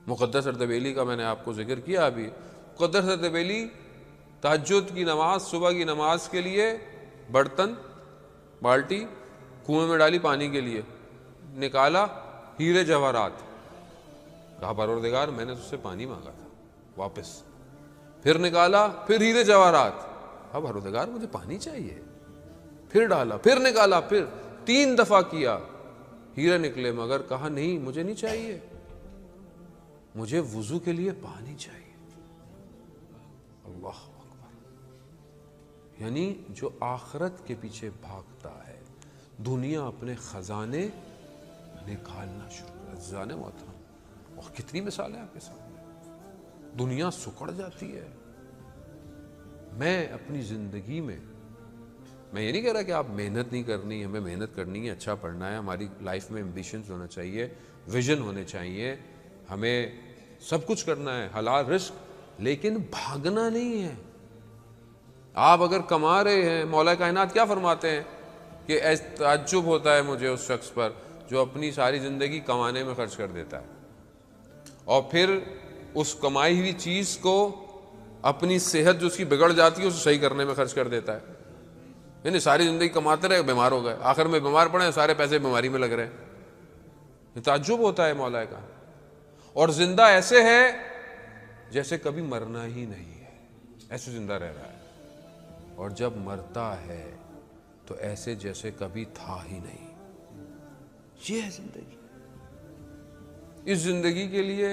مقدس اردبیلی کا میں نے آپ کو ذکر کیا ابھی. مقدس اردبیلی تہجد کی نماز، صبح کی نماز کے لیے برتن، بالٹی کنویں میں ڈالی پانی کے لیے، نکالا ہیرے جواہرات، کہا پروردگار میں نے تجھ سے پانی مانگا تھا واپس. پھر نکالا، پھر ہیرے جواہرات، اب پروردگار مجھے پانی چاہیے. پھر ڈالا، پھر نکالا، پھر 3 دفعہ کیا، ہیرے نکلے، مگر کہا نہیں مجھے نہیں چاہیے، مجھے وضو کے لیے پانی چاہیے. اللہ اکبر. یعنی جو آخرت کے پیچھے بھاگتا ہے، دنیا اپنے خزانے نکالنا شروع کر. خزانے محترم، اور کتنی مثالیں آپ کے سامنے. دنیا سکڑ جاتی ہے. میں اپنی زندگی میں یہ نہیں کہہ رہا کہ آپ محنت نہیں کرنی، ہمیں محنت کرنی ہے، اچھا پڑھنا ہے، ہماری لائف میں ایمبیشنز ہونا چاہیے، ویژن ہونے چاہیے، ہمیں سب کچھ کرنا ہے، حلال رزق، لیکن بھاگنا نہیں ہے. آپ اگر کما رہے ہیں، مولا کائنات کیا فرماتے ہیں کہ تعجب ہوتا ہے مجھے اس شخص پر جو اپنی ساری زندگی کمانے میں خرچ کر دیتا ہے اور پھر اس کمائی ہوئی چیز کو اپنی صحت جو اس کی بگڑ جاتی ہے اسے صحیح کرنے میں خرچ کر دیتا ہے. یعنی ساری زندگی کماتے رہے، بیمار ہو گئے، آخر میں بیمار پڑے، سارے پیسے بیماری میں لگ رہے ہیں. تعجب ہوتا ہے مولا کا. اور زندہ ایسے ہے جیسے کبھی مرنا ہی نہیں ہے، ایسے زندہ رہ رہا ہے. اور جب مرتا ہے تو ایسے جیسے کبھی تھا ہی نہیں. یہ ہے زندگی. اس زندگی کے لیے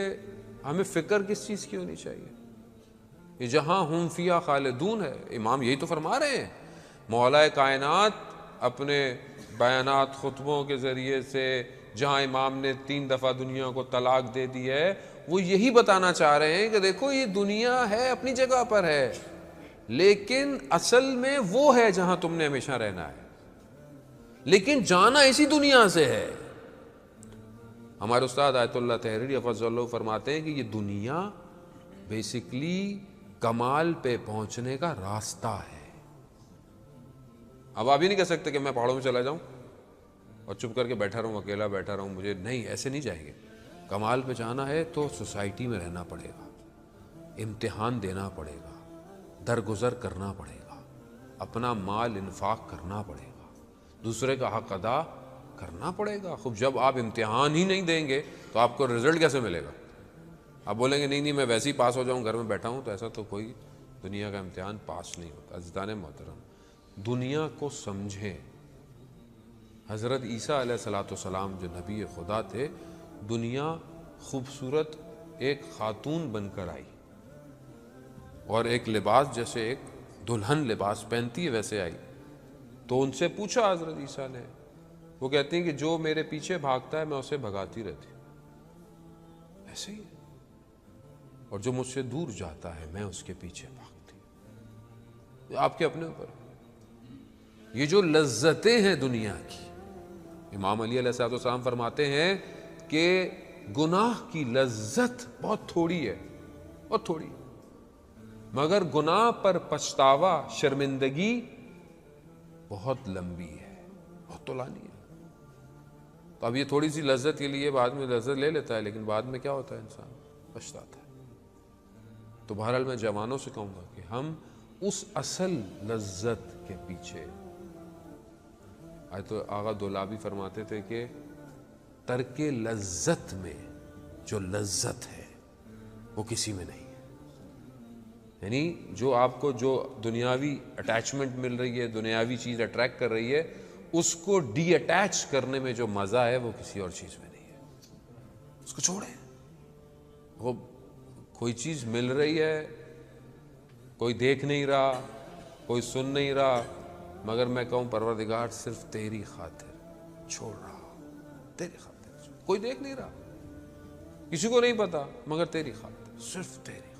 ہمیں فکر کس چیز کی ہونی چاہیے؟ یہ جہاں ہم فیہا خالدون ہے. امام یہی تو فرما رہے ہیں. مولا کائنات اپنے بیانات، خطبوں کے ذریعے سے جہاں امام نے 3 دفعہ دنیا کو طلاق دے دی ہے، وہ یہی بتانا چاہ رہے ہیں کہ دیکھو یہ دنیا ہے، اپنی جگہ پر ہے، لیکن اصل میں وہ ہے جہاں تم نے ہمیشہ رہنا ہے، لیکن جانا اسی دنیا سے ہے. ہمارے استاد آیت اللہ تحریری حفظ اللہ فرماتے ہیں کہ یہ دنیا بیسیکلی کمال پہ پہنچنے کا راستہ ہے. اب آپ یہ نہیں کہہ سکتے کہ میں پہاڑوں میں چلا جاؤں اور چپ کر کے بیٹھا رہوں، اکیلا بیٹھا رہوں، مجھے نہیں، ایسے نہیں جائیں گے. کمال پہ جانا ہے تو سوسائٹی میں رہنا پڑے گا، امتحان دینا پڑے گا، درگزر کرنا پڑے گا، اپنا مال انفاق کرنا پڑے گا، دوسرے کا حق ادا کرنا پڑے گا. خوب جب آپ امتحان ہی نہیں دیں گے تو آپ کو رزلٹ کیسے ملے گا؟ آپ بولیں گے نہیں نہیں میں ویسے ہی پاس ہو جاؤں، گھر میں بیٹھا ہوں، تو ایسا تو کوئی دنیا کا امتحان پاس نہیں ہوتا. عزیزان محترم، دنیا کو سمجھیں. حضرت عیسیٰ علیہ السلام جو نبی خدا تھے، دنیا خوبصورت ایک خاتون بن کر آئی اور ایک لباس جیسے ایک دلہن لباس پہنتی ہے ویسے آئی. تو ان سے پوچھا حضرت عیسیٰ نے، وہ کہتی ہیں کہ جو میرے پیچھے بھاگتا ہے میں اسے بھگاتی رہتی ہوں، ایسے ہی، اور جو مجھ سے دور جاتا ہے میں اس کے پیچھے بھاگتی ہوں. آپ کے اپنے اوپر یہ جو لذتیں ہیں دنیا کی، امام علی علیہ السلام فرماتے ہیں کہ گناہ کی لذت بہت تھوڑی ہے، بہت تھوڑی، مگر گناہ پر پچھتاوا، شرمندگی بہت لمبی ہے، بہت طولانی ہے. تو اب یہ تھوڑی سی لذت کے لیے بعد میں لذت لے لیتا ہے، لیکن بعد میں کیا ہوتا ہے؟ انسان پچھتاتا ہے. تو بہرحال میں جوانوں سے کہوں گا کہ ہم اس اصل لذت کے پیچھے، تو آغا دولابی فرماتے تھے کہ ترک لذت میں جو لذت ہے وہ کسی میں نہیں ہے. یعنی جو آپ کو جو دنیاوی اٹیچمنٹ مل رہی ہے، دنیاوی چیز اٹریکٹ کر رہی ہے، اس کو ڈی اٹیچ کرنے میں جو مزہ ہے وہ کسی اور چیز میں نہیں ہے. اس کو چھوڑیں. وہ کوئی چیز مل رہی ہے، کوئی دیکھ نہیں رہا، کوئی سن نہیں رہا، مگر میں کہوں پروردگار صرف تیری خاطر چھوڑ رہا، تیری خاطر. کوئی دیکھ نہیں رہا، کسی کو نہیں پتا، مگر تیری خاطر، صرف تیری.